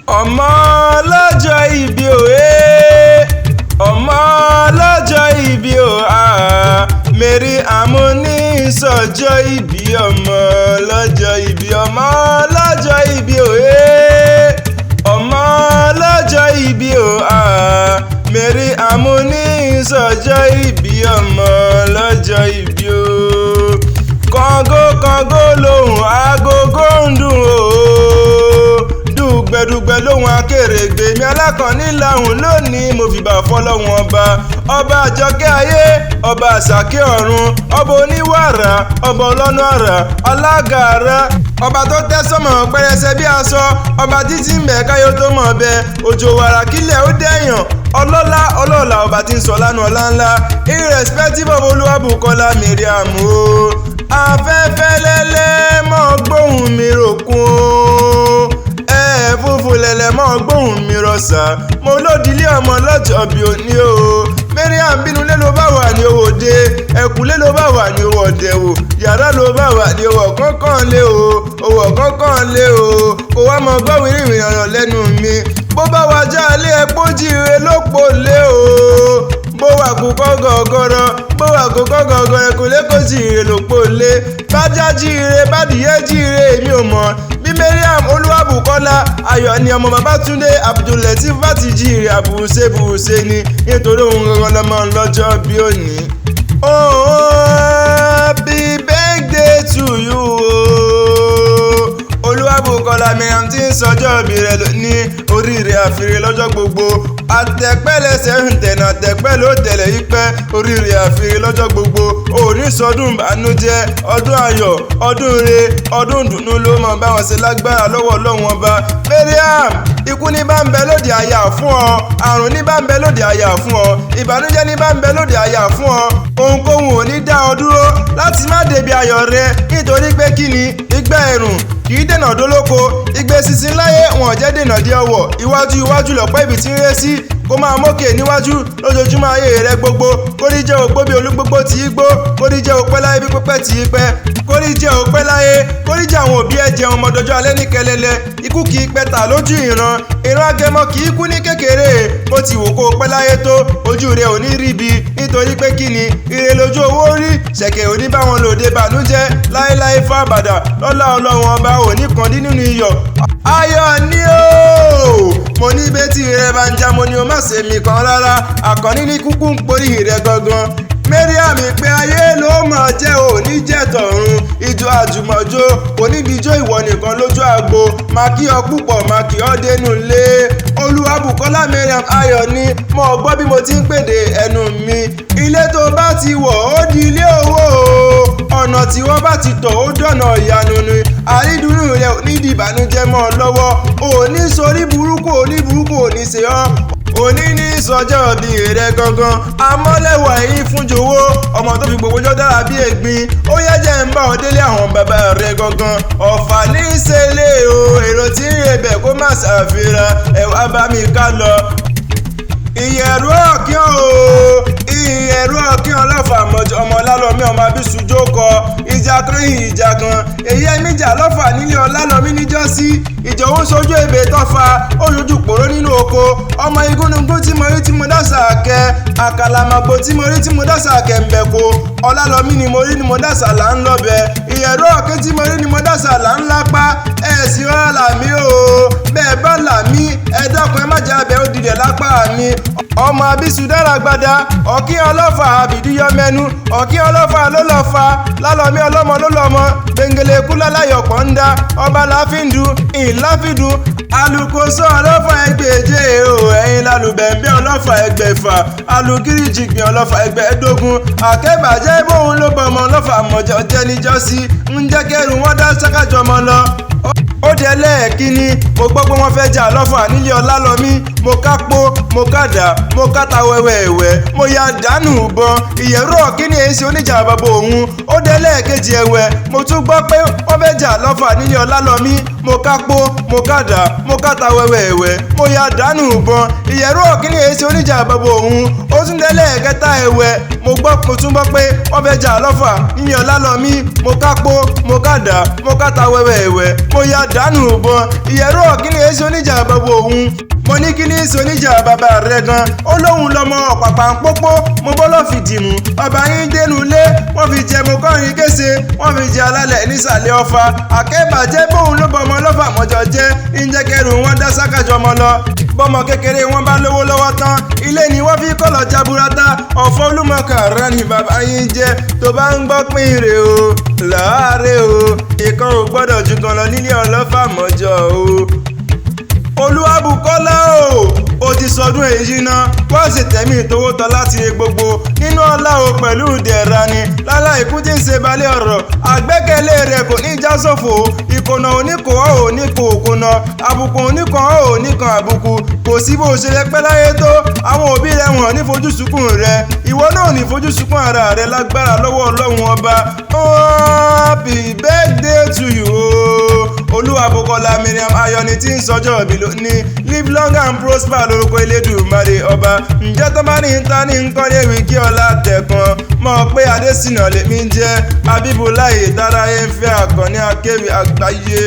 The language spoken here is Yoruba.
ọmọ lọ́jọ́ ìbí òwe ọmọ lọ́jọ́ ìbí o Mariam ní sọ́jọ́ ìbí ọmọ lọ́jọ́ ìbí ọmọ lọ́jọ́ ìbí òwe ọmọ lọ́jọ́ ìbí o Mariam ní sọ́jọ́ ìbí ọmọ lọ́jọ́ ìbí o kàngó kàngó lòun agogo ń dùn o dùgbẹ̀dùgbẹ̀ lóhun akérègbè mi alákànní làhùn lónìí mo fìbà fọlọ́hun ọba àjọkẹ́ ayé ọba àsàkẹ́ ọ̀run ọba oníwàrà ọba ọlọ́nà àrà alága àrà ọba tó tẹ́ sọ́mọ̀ pẹrẹsẹ bí aṣọ ọba títí ń bẹ̀ káyọ̀ tó mọ̀ bẹ́ òjò wàrà kílẹ̀ ó dẹ̀yàn ọlọ́lá ọlọ́ọ̀lá ọba tí ń sọ lánàá ọlá ńlá irrespective of Olúwabùkọ́lá Mariam o afẹ́fẹ́ lẹ́lẹ́ mọ́ gbóhùn mi ròkun o fúnfún lẹ̀lẹ̀ mọ́ gbóhùn mi rọ̀ṣà mo lòdìlé ọmọ lọ́jọ́ bí òní o Mariam bínú lé ló bá wà ní owó dé ẹkùnlé ló bá wà ní owó ọ̀dẹ̀ wò yàrá ló bá wà ní owó kọ́kàn lé o owó kọ́kàn lé o kò wá mọ gbọ́ wìrìwìrì ọ̀rọ̀ lẹ́nu mi bó bá wà já ilé ẹ̀pọ̀ jíire ló pò lé o bó wà kó kọ́ gọ̀gọ̀rọ̀ bó wà kó kọ́ gọ̀gọ̀rọ̀ ẹ̀kúnlé kò jíire ló pò lé bájá jíire bádìyẹ jíire èmi ò mọ̀ bí Mariam Olúwabùkọ́lá ayọ̀ ni ọmọ Babátúndé Abdul-Lateef bá ti jíire àbùsẹ̀ ni nítorí òun gangan lọ́mọ lọ́jọ́ bí òní. Happy birthday to you Olúwabùkọ́lá Mariam tí ń sọjọ́ ìbí rẹ̀ ní oríire àfihàn lọ́jọ́ gbogbo àtẹ̀pẹ́ lẹ́sẹ̀ ń tẹ̀nà àtẹ̀pẹ́ ló tẹ̀lẹ̀ yípẹ́ oríire àfihàn lọ́jọ́ gbogbo òní sọdún ìbànújẹ́ ọdún ayọ̀ ọdún ire ọdún ìdùnnú ló mọ̀ báwọn ṣe lágbára lọ́wọ́ Ọlọ́run ọba. Mariam ikú ní bá ń bẹ lóde àyà fún ọ àrùn ní bá ń bẹ lóde àyà fún ọ ìbànújẹ́ ní bá ń bẹ lóde àyà fún ọ ohunkóhun ò ní dá ọ dúró láti má débi ayọ̀ rẹ nítorí pé kí ni ìgbà ẹ̀rùn kì í dènà dólóko igbe sísin láyé wọn jẹ́ dènà dé ọwọ́ iwájú lọ̀pọ̀ ibi tí ń ré sí kó máa mókè níwájú lójoojúmọ́ ayé rẹ gbogbo kórí jẹ́ òpó bí olúgbogbo tí í gbó kórí jẹ́ òpẹ́ láyé bí pípẹ́ tí í pẹ́ kórí jẹ́ òpẹ́ láyé kórí jẹ́ àwọn òbí ẹ̀ jẹun ọmọdọ́jọ́ alẹ́ ní kẹlẹ́lẹ́ ikú kì í pẹ́ta lójú ìran agẹmọ kì í kú ní kékeré bó ti wò kó pẹ́ láyé tó ojú rẹ ò ní rí bi nítorí pé kí ni ire lójú owó rí ṣẹ̀kẹ̀ ò ní bá wọn lòdì bànújẹ́ láéláé fún àbàdà lọ́lá Ọlọ́run ọba ò ní kàn dín nínú iyọ̀ ayọ̀ ni o mo ní bẹ́tì rẹ bá ń já mo ní o má ṣe mí kan rárá àkànní ní kúkú ń porí rẹ gangan Mariam pé ayé ló mọ̀ jẹ́ òní jẹ́ tọ̀run ìjọ àjùmọ̀jó onídìíjọ́ ìwọ nìkan lójú àgbo máa kí ọ púpọ̀ máa kí ọ dénú lé Olúwabùkọ́lá Mariam ayọ̀ ni mo gbọ́ bí mo ti ń pèdè ẹnu mi ilé tó bá ti wọ̀ ó di ilé owó ọ̀nà tí wọ́n bá ti tọ̀ ó dọ̀nà ìyanu ni àrídùnnú rẹ ò ní di ìbànújẹ́ mọ́ ọ lọ́wọ́ òní sórí burúkú òní ṣe ọ́ òní ní sọjọ́ bí rẹ gangan amọ́lẹ́wà yìí fún jòwó ọmọ tó fi gbogbo ọjọ́ dára bí ègbin ó yẹ jẹ́ ń bá ọ délé àwọn bàbá rẹ gangan ọ̀fà ní ìṣẹ̀lẹ̀ o èrò tí ń rebẹ̀ kó má ṣàfihàn ẹ̀wà bá mi ká lọ. ìyẹ̀rú ọ̀kíọ̀ o ìyẹ̀rú ọ̀kíọ̀ lọ́fà ọmọ lálọ́mí ọmọ abísùjó kọ ìjà kan èyí ẹ̀míjà lọ́fà nílé ọlálọ́mí níjọ́sí ìjọ̀wọ́ sojú ebè tọ́fà olójú pòró nínú oko ọmọ igúnnugún tí mo rí tí mo dásà kẹ àkàlàmàgbò tí mo rí tí mo dásà kẹ ń bẹ ko ọlálọ́mí ni mo rí ni mo dásà là ń lọ́bẹ ìyẹ̀rú ọ̀kín tí mo rí ni mo dásà là ń lápá ẹ̀sìn ọ̀rọ̀ làmí o bẹ́ẹ̀ bá làmí ẹ̀dọ́kun ẹ má jẹ́ abẹ́ ó dìde lápá mi ọmọ abisu dára gbada ọ̀kín ọlọ́fà àbìdíyọ mẹ́nu ọ̀kín ọlọ́fà ló lọ́ fa lálọ́mí ọlọ́mọ ló lọ́mọ gbẹ̀ngẹ̀lẹ̀ kú láláyọ̀pọ̀ ń dá ọba láfíndú ìláfíndú alukoso ọlọ́fà ẹgbẹ̀je o ẹ̀yin lálùbẹ̀ǹbẹ̀ ọlọ́fà ẹgbẹ̀fà alugíríjìgbìn ọlọ́fà ẹgbẹ̀ẹ́dógún àkẹ́bàjẹ́ bóun ló bọ̀ ọmọ ọlọ́fà mọ̀jọ jẹ́ níjọ́sí ń jẹ́ kẹ́rù wọ́n dá sákàjọ́ mọ́ lọ. ó dé lẹ́ẹ̀kínní mo gbọ́ pé wọ́n fẹ́ jà lọ́fà nílé ọlálọ́mí mo kápó mo kàdá mo káta wẹ́wẹ́wẹ́ mo ya dànù bọ́n ìyẹ̀rú ọ̀kíní èsì oníjà bàbá òun ó dé lẹ́ẹ̀kejì ẹ̀wẹ̀ mo tún gbọ́ pé wọ́n fẹ́ jà lọ́fà nílé ọlálọ́mí mo kápó mo kàdá mo káta wẹ́wẹ́wẹ́ mo ya dànù bọ́n ìyẹ̀rú ọ̀kíní èsì oníjà bàbá òun ó tún dé lẹ́ẹ̀kẹta ẹ̀wẹ̀ mo tún gbọ́ pé wọ́n fẹ́ jà lọ́fà nílé ọlálọ́mí mo kápó mo kàdá mo káta wẹ́wẹ́wẹ́ mo ya dànù bọ ìyẹ̀rú ọ̀kíní èso oníjà bàbá òun mo ní kí ní í soníjà bàbá rẹ gan ó lóun lọmọ ọ̀pàpà ń pópó mo bọ́lọ́ fìdí mú bàbá yín dénú lé wọ́n fi jẹ mo kọrin kése wọ́n fi jẹ alálẹ̀ nísàlẹ̀ ọfà àkẹ́bàjẹ́ bóun ló bọmọ lọ́fà mọ́jọ jẹ́ ìjẹkẹrù wọn dá sákàjọ mọ́ lọ bọ́mọ kékeré wọn bá lówó lọ́wọ́ tán ilé ni wọ́n fi kọ́lọ̀ jaburata ọ̀fọ̀ olúmọ̀kà rẹ ni bàbá yín jẹ́ tó bá ń gbọ́ pín rè o láàárẹ̀ o ìkan ò gbọ́dọ̀ ju kan lọ nílé ọlọ́fà mọ́jọ o. Olúwabùkọ́lá o ti sọdún èyí náà wọ́n sì tẹ̀mí ìtòwó tán láti re gbogbo nínú ọlá o pẹ̀lú ìdẹ̀ra ni láláì kú tí ń ṣe balẹ̀ ọ̀rọ̀ àgbẹ́kẹ̀lé rẹ̀ kò ní já sófo ìkùnà oníkò oníkò òkùnà àbùkù oníkan oníkan àbùkù kò sí bó ṣe lè pẹ́ láyé tó àwọn òbí rẹ̀ wọ́n ní fojú sunkún rẹ̀ ìwọ náà ní fojú sunkún ara rẹ̀ lágbára lọ́wọ́ Ọlọ́run ọba happy birthday to you Olúwabùkọ́lá Mariam Ayọ̀ni tí ń sọjọ́ ìbí lónìí live long and prosper lórúkọ Elédùmarè ọba ǹjẹ́ tó bá ní ta ní nǹkan lè wí kí ọlá tẹ̀kan mọ̀ pé Adésínà lèmi jẹ́ Abíbúláì Táráyé ń fẹ́ Àkànní akéwì àgbáyé.